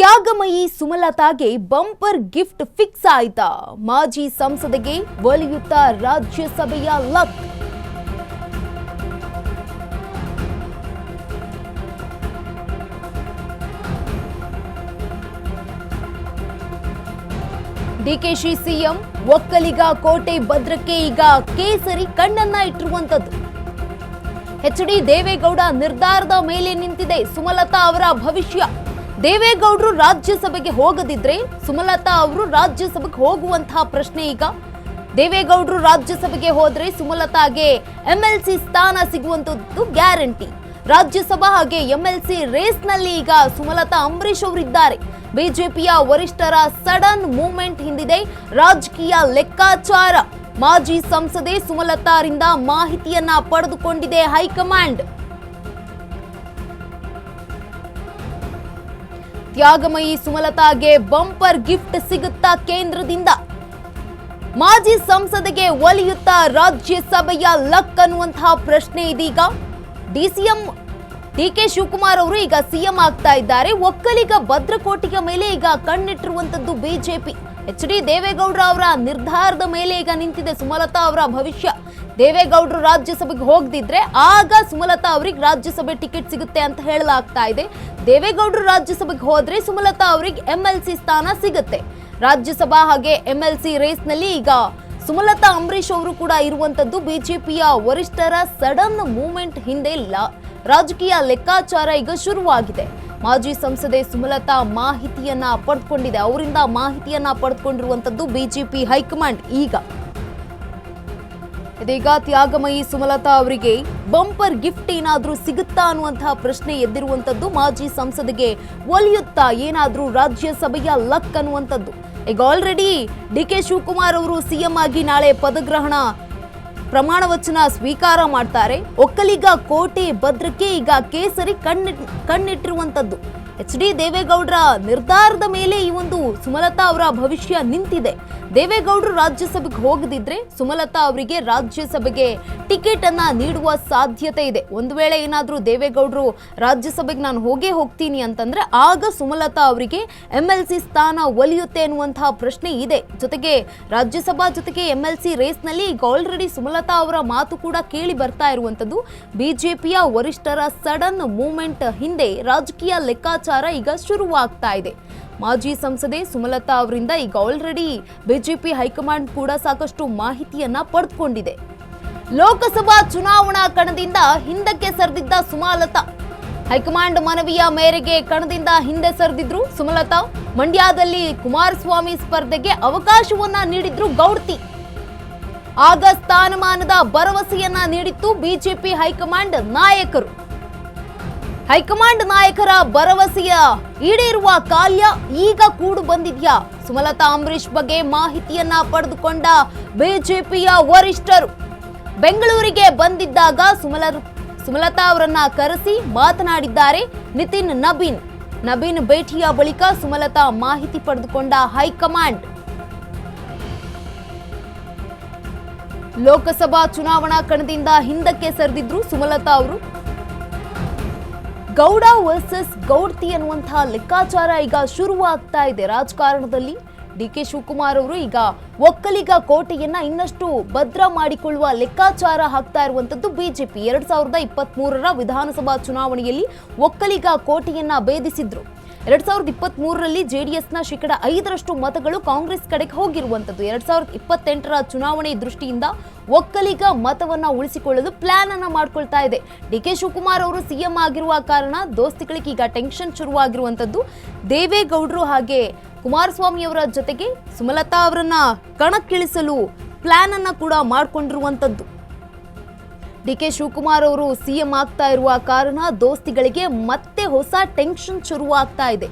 Tyagamayi ಸುಮಲತಾಗೆ bumper gift fix ಆಯ್ತಾ? ಮಾಜಿ ಸಂಸದೆಗೆ ಒಲಿಯುತ್ತಾ ರಾಜ್ಯಸಭೆಯ ಲಕ್. ಡಿಕೆಶಿ ಸಿಎಂ ಒಕ್ಕಲಿಗ ಕೋಟೆ ಭದ್ರಕ್ಕೆ ಈಗ ಕೇಸರಿ ಕಣ್ಣನ್ನ ಇಟ್ಟಿರುವಂತದ್ದು. ಎಚ್.ಡಿ. ದೇವೇಗೌಡ ನಿರ್ಧಾರದ ಮೇಲೆ ನಿಂತಿದೆ ಸುಮಲತಾ ಅವರ ಭವಿಷ್ಯ. ದೇವೇಗೌಡರು ರಾಜ್ಯಸಭೆಗೆ ಹೋಗದಿದ್ರೆ ಸುಮಲತಾ ಅವರು ರಾಜ್ಯಸಭೆಗೆ ಹೋಗುವಂತಹ ಪ್ರಶ್ನೆ ಈಗ. ದೇವೇಗೌಡರು ರಾಜ್ಯಸಭೆಗೆ ಹೋದ್ರೆ ಸುಮಲತಾಗೆ ಎಂಎಲ್ಸಿ ಸ್ಥಾನ ಸಿಗುವಂತದ್ದು ಗ್ಯಾರಂಟಿ. ರಾಜ್ಯಸಭಾ ಹಾಗೆ ಎಂಎಲ್ಸಿ ರೇಸ್ ನಲ್ಲಿ ಈಗ ಸುಮಲತಾ ಅಂಬರೀಶ್ ಅವರಿದ್ದಾರೆ. ಬಿಜೆಪಿಯ ವರಿಷ್ಠರ ಸಡನ್ ಮೂವ್ಮೆಂಟ್ ಹಿಂದಿದೆ ರಾಜಕೀಯ ಲೆಕ್ಕಾಚಾರ. ಮಾಜಿ ಸಂಸದೆ ಸುಮಲತಾರಿಂದ ಮಾಹಿತಿಯನ್ನ ಪಡೆದುಕೊಂಡಿದೆ ಹೈಕಮಾಂಡ್. ತ್ಯಾಗಮಯಿ ಸುಮಲತಾಗೆ ಬಂಪರ್ ಗಿಫ್ಟ್ ಸಿಗುತ್ತಾ ಕೇಂದ್ರದಿಂದ? ಮಾಜಿ ಸಂಸದೆಗೆ ಒಲಿಯುತ್ತಾ ರಾಜ್ಯಸಭೆಯ ಲಕ್ ಅನ್ನುವಂತಹ ಪ್ರಶ್ನೆ ಇದೀಗ. ಡಿಸಿಎಂ ಡಿಕೆ ಶಿವಕುಮಾರ್ ಅವರು ಈಗ ಸಿಎಂ ಆಗ್ತಾ ಇದ್ದಾರೆ. ಒಕ್ಕಲಿಗ ಭದ್ರಕೋಟೆಯ ಮೇಲೆ ಈಗ ಕಣ್ಣಿಟ್ಟಿರುವಂತದ್ದು ಬಿಜೆಪಿ. ಎಚ್.ಡಿ. ದೇವೇಗೌಡರ ಅವರ ನಿರ್ಧಾರದ ಮೇಲೆ ಈಗ ನಿಂತಿದೆ ಸುಮಲತಾ ಅವರ ಭವಿಷ್ಯ. ದೇವೇಗೌಡರು ರಾಜ್ಯಸಭೆಗೆ ಹೋಗದಿದ್ರೆ ಆಗ ಸುಮಲತಾ ಅವರಿಗೆ ರಾಜ್ಯಸಭೆ ಟಿಕೆಟ್ ಸಿಗುತ್ತೆ ಅಂತ ಹೇಳಲಾಗ್ತಾ ಇದೆ. ದೇವೇಗೌಡರು ರಾಜ್ಯಸಭೆಗೆ ಹೋದ್ರೆ ಸುಮಲತಾ ಅವರಿಗೆ ಎಂಎಲ್ಸಿ ಸ್ಥಾನ ಸಿಗುತ್ತೆ. ರಾಜ್ಯಸಭಾ ಹಾಗೆ ಎಂಎಲ್ಸಿ ರೇಸ್ ನಲ್ಲಿ ಈಗ ಸುಮಲತಾ ಅಂಬರೀಶ್ ಅವರು ಕೂಡ ಇರುವಂತದ್ದು. ಬಿಜೆಪಿಯ ವರಿಷ್ಠರ ಸಡನ್ ಮೂವ್ಮೆಂಟ್ ಹಿಂದೆ ರಾಜಕೀಯ ಲೆಕ್ಕಾಚಾರ ಈಗ ಶುರುವಾಗಿದೆ. ಮಾಜಿ ಸಂಸದೆ ಸುಮಲತಾ ಮಾಹಿತಿಯನ್ನ ಪಡೆದುಕೊಂಡಿದೆ. ಅವರಿಂದ ಮಾಹಿತಿಯನ್ನ ಪಡೆದುಕೊಂಡಿರುವಂತದ್ದು ಬಿಜೆಪಿ ಹೈಕಮಾಂಡ್. ಇದೀಗ ತ್ಯಾಗಮಯಿ ಸುಮಲತಾ ಅವರಿಗೆ ಬಂಪರ್ ಗಿಫ್ಟ್ ಏನಾದ್ರೂ ಸಿಗುತ್ತಾ ಅನ್ನುವಂತಹ ಪ್ರಶ್ನೆ ಎದ್ದಿರುವಂತದ್ದು. ಮಾಜಿ ಸಂಸದೆಗೆ ಒಲಿಯುತ್ತಾ ಏನಾದ್ರೂ ರಾಜ್ಯಸಭೆಯ ಲಕ್ ಅನ್ನುವಂಥದ್ದು. ಈಗ ಆಲ್ರೆಡಿ ಡಿಕೆ ಶಿವಕುಮಾರ್ ಅವರು ಸಿಎಂ ಆಗಿ ನಾಳೆ ಪದಗ್ರಹಣ ಪ್ರಮಾಣ ವಚನ ಸ್ವೀಕಾರ ಮಾಡ್ತಾರೆ. ಒಕ್ಕಲಿಗ ಕೋಟೆ ಭದ್ರಕ್ಕೆ ಈಗ ಕೇಸರಿ ಕಣ್ಣಿಟ್ಟಿರುವಂತದ್ದು. ಎಚ್.ಡಿ. ದೇವೇಗೌಡರ ನಿರ್ಧಾರದ ಮೇಲೆ ಈ ಒಂದು ಸುಮಲತಾ ಅವರ ಭವಿಷ್ಯ ನಿಂತಿದೆ. ದೇವೇಗೌಡರು ರಾಜ್ಯಸಭೆಗೆ ಹೋಗದಿದ್ರೆ ಸುಮಲತಾ ಅವರಿಗೆ ರಾಜ್ಯಸಭೆಗೆ ಟಿಕೆಟ್ ಅನ್ನ ನೀಡುವ ಸಾಧ್ಯತೆ ಇದೆ. ಒಂದು ವೇಳೆ ಏನಾದ್ರೂ ದೇವೇಗೌಡರು ರಾಜ್ಯಸಭೆಗೆ ನಾನು ಹೋಗ್ತೀನಿ ಅಂತಂದ್ರೆ ಆಗ ಸುಮಲತಾ ಅವರಿಗೆ ಎಂಎಲ್ಸಿ ಸ್ಥಾನ ಒಲಿಯುತ್ತೆ ಅನ್ನುವಂತಹ ಪ್ರಶ್ನೆ ಇದೆ. ಜೊತೆಗೆ ರಾಜ್ಯಸಭಾ ಜೊತೆಗೆ ಎಂಎಲ್ಸಿ ರೇಸ್ ನಲ್ಲಿ ಈಗ ಆಲ್ರೆಡಿ ಸುಮಲತಾ ಅವರ ಮಾತು ಕೂಡ ಕೇಳಿ ಬರ್ತಾ ಇರುವಂತದ್ದು. ಬಿಜೆಪಿಯ ವರಿಷ್ಠರ ಸಡನ್ ಮೂವ್ಮೆಂಟ್ ಹಿಂದೆ ರಾಜಕೀಯ ಲೆಕ್ಕಾಚಾರ ಈಗ ಶುರುವಾಗ್ತಾ ಇದೆ. ಮಾಜಿ ಸಂಸದೆ ಸುಮಲತಾ ಅವರಿಂದ ಈಗ ಆಲ್ರೆಡಿ ಬಿಜೆಪಿ ಹೈಕಮಾಂಡ್ ಕೂಡ ಸಾಕಷ್ಟು ಮಾಹಿತಿಯನ್ನ ಪಡೆದುಕೊಂಡಿದೆ. ಲೋಕಸಭಾ ಚುನಾವಣಾ ಕಣದಿಂದ ಹಿಂದಕ್ಕೆ ಸರಿದಿದ್ದ ಸುಮಲತಾ ಹೈಕಮಾಂಡ್ ಮನವಿಯ ಮೇರೆಗೆ ಕಣದಿಂದ ಹಿಂದೆ ಸರಿದಿದ್ರು ಸುಮಲತಾ. ಮಂಡ್ಯದಲ್ಲಿ ಕುಮಾರಸ್ವಾಮಿ ಸ್ಪರ್ಧೆಗೆ ಅವಕಾಶವನ್ನ ನೀಡಿದ್ರು ಗೌಡ್ತಿ. ಆಗ ಸ್ಥಾನಮಾನದ ಭರವಸೆಯನ್ನ ನೀಡಿತ್ತು ಬಿಜೆಪಿ ಹೈಕಮಾಂಡ್ ನಾಯಕರು. ಹೈಕಮಾಂಡ್ ನಾಯಕರ ಭರವಸೆಯ ಈಡೇರುವ ಕಾಲ್ಯ ಈಗ ಕೂಡು ಬಂದಿದ್ಯಾ? ಸುಮಲತಾ ಅಂಬರೀಶ್ ಬಗ್ಗೆ ಮಾಹಿತಿಯನ್ನ ಪಡೆದುಕೊಂಡ ಬಿಜೆಪಿಯ ವರಿಷ್ಠರು ಬೆಂಗಳೂರಿಗೆ ಬಂದಿದ್ದಾಗ ಸುಮಲತಾ ಅವರನ್ನ ಕರೆಸಿ ಮಾತನಾಡಿದ್ದಾರೆ ನಿತಿನ್ ನಬೀನ್ ಭೇಟಿಯ ಬಳಿಕ ಸುಮಲತಾ ಮಾಹಿತಿ ಪಡೆದುಕೊಂಡ ಹೈಕಮಾಂಡ್. ಲೋಕಸಭಾ ಚುನಾವಣಾ ಕಣದಿಂದ ಹಿಂದಕ್ಕೆ ಸರಿದಿದ್ರು ಸುಮಲತಾ ಅವರು. ಗೌಡ ವರ್ಸಸ್ ಗೌಡ್ತಿ ಅನ್ನುವಂತಹ ಲೆಕ್ಕಾಚಾರ ಈಗ ಶುರುವಾಗ್ತಾ ಇದೆ ರಾಜಕಾರಣದಲ್ಲಿ. ಡಿಕೆ ಶಿವಕುಮಾರ್ ಅವರು ಈಗ ಒಕ್ಕಲಿಗ ಕೋಟೆಯನ್ನ ಇನ್ನಷ್ಟು ಭದ್ರ ಮಾಡಿಕೊಳ್ಳುವ ಲೆಕ್ಕಾಚಾರ ಹಾಕ್ತಾ ಇರುವಂತದ್ದು ಬಿಜೆಪಿ. 2023ರ ವಿಧಾನಸಭಾ ಚುನಾವಣೆಯಲ್ಲಿ ಒಕ್ಕಲಿಗ ಕೋಟೆಯನ್ನ ಭೇದಿಸಿದ್ರು. 2023ರಲ್ಲಿ ಜೆಡಿಎಸ್ನ 5% ಮತಗಳು ಕಾಂಗ್ರೆಸ್ ಕಡೆಗೆ ಹೋಗಿರುವಂತದ್ದು. 2028ರ ಚುನಾವಣೆ ದೃಷ್ಟಿಯಿಂದ ಒಕ್ಕಲಿಗ ಮತವನ್ನ ಉಳಿಸಿಕೊಳ್ಳಲು ಪ್ಲಾನ್ ಅನ್ನ ಮಾಡ್ಕೊಳ್ತಾ ಇದೆ. ಡಿಕೆ ಶಿವಕುಮಾರ್ ಅವರು ಸಿಎಂ ಆಗಿರುವ ಕಾರಣ ದೋಸ್ತಿಗಳಿಗೆ ಈಗ ಟೆನ್ಷನ್ ಶುರುವಾಗಿರುವಂತದ್ದು. ದೇವೇಗೌಡರು ಹಾಗೆ ಕುಮಾರಸ್ವಾಮಿ ಅವರ ಜೊತೆಗೆ ಸುಮಲತಾ ಅವರನ್ನ ಕಣಕ್ಕಿಳಿಸಲು ಪ್ಲಾನ್ ಅನ್ನ ಕೂಡ ಮಾಡಿಕೊಂಡಿರುವಂತದ್ದು. ಡಿಕೆ ಶಿವಕುಮಾರ್ ಅವರು ಸಿಎಂ ಆಗ್ತಾ ಇರುವ ಕಾರಣ ದೋಸ್ತಿಗಳಿಗೆ ಮತ್ತೆ ಹೊಸ ಟೆನ್ಷನ್ ಶುರುವಾಗ್ತಾ ಇದೆ.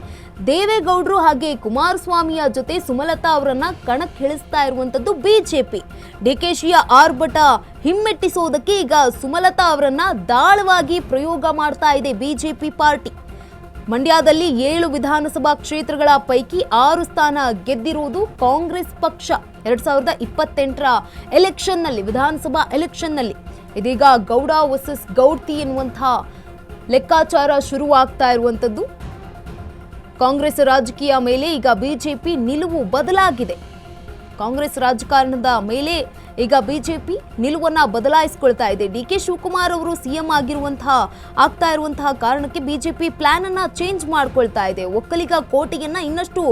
ದೇವೇಗೌಡರು ಹಾಗೆ ಕುಮಾರಸ್ವಾಮಿಯ ಜೊತೆ ಸುಮಲತಾ ಅವರನ್ನ ಕಣಕ್ಕಿಳಿಸ್ತಾ ಇರುವಂತದ್ದು ಬಿಜೆಪಿ. ಡಿಕೆಶಿಯ ಆರ್ಭಟ ಹಿಮ್ಮೆಟ್ಟಿಸೋದಕ್ಕೆ ಈಗ ಸುಮಲತಾ ಅವರನ್ನ ದಾಳವಾಗಿ ಪ್ರಯೋಗ ಮಾಡ್ತಾ ಇದೆ ಬಿಜೆಪಿ ಪಾರ್ಟಿ. ಮಂಡ್ಯದಲ್ಲಿ 7 ವಿಧಾನಸಭಾ ಕ್ಷೇತ್ರಗಳ ಪೈಕಿ 6 ಸ್ಥಾನ ಗೆದ್ದಿರುವುದು ಕಾಂಗ್ರೆಸ್ ಪಕ್ಷ. 2028ರ ಎಲೆಕ್ಷನ್ನಲ್ಲಿ ವಿಧಾನಸಭಾ ಎಲೆಕ್ಷನ್ನಲ್ಲಿ ಇದೀಗ ಗೌಡ ವರ್ಸಸ್ ಗೌಡ್ತಿ ಎನ್ನುವಂತಹ ಲೆಕ್ಕಾಚಾರ ಶುರುವಾಗ್ತಾ ಇರುವಂತದ್ದು. ಕಾಂಗ್ರೆಸ್ ರಾಜಕೀಯ ಮೇಲೆ ಈಗ ಬಿಜೆಪಿ ನಿಲುವು ಬದಲಾಗಿದೆ. ಕಾಂಗ್ರೆಸ್ ರಾಜಕಾರಣದ ಮೇಲೆ ಈಗ ಬಿಜೆಪಿ ನಿಲುವನ್ನ ಬದಲಾಯಿಸಿಕೊಳ್ತಾ ಇದೆ. ಡಿ.ಕೆ. ಶಿವಕುಮಾರ್ ಅವರು ಸಿಎಂ ಆಗ್ತಾ ಇರುವಂತಹ ಕಾರಣಕ್ಕೆ ಬಿಜೆಪಿ ಪ್ಲಾನ್ ಅನ್ನ ಚೇಂಜ್ ಮಾಡ್ಕೊಳ್ತಾ ಇದೆ. ಒಕ್ಕಲಿಗ ಕೋಟೆಯನ್ನ ಇನ್ನಷ್ಟು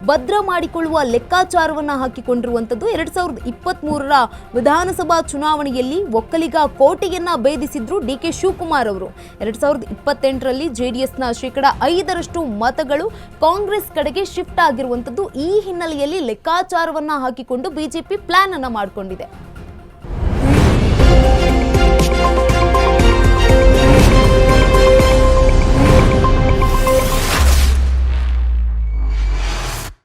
ಭದ್ರ ಮಾಡಿಕೊಳ್ಳುವ ಲೆಕ್ಕಾಚಾರವನ್ನ ಹಾಕಿಕೊಂಡಿರುವಂತದ್ದು. 2023ರ ವಿಧಾನಸಭಾ ಚುನಾವಣೆಯಲ್ಲಿ ಒಕ್ಕಲಿಗ ಕೋಟೆಯನ್ನ ಭೇದಿಸಿದ್ರು ಡಿ.ಕೆ. ಶಿವಕುಮಾರ್ ಅವರು. 2028ರಲ್ಲಿ ಜೆಡಿಎಸ್ನ 5% ಮತಗಳು ಕಾಂಗ್ರೆಸ್ ಕಡೆಗೆ ಶಿಫ್ಟ್ ಆಗಿರುವಂತದ್ದು. ಈ ಹಿನ್ನೆಲೆಯಲ್ಲಿ ಲೆಕ್ಕಾಚಾರವನ್ನ ಹಾಕಿಕೊಂಡು ಬಿಜೆಪಿ ಪ್ಲಾನ್ ಅನ್ನ ಮಾಡಿಕೊಂಡಿದೆ.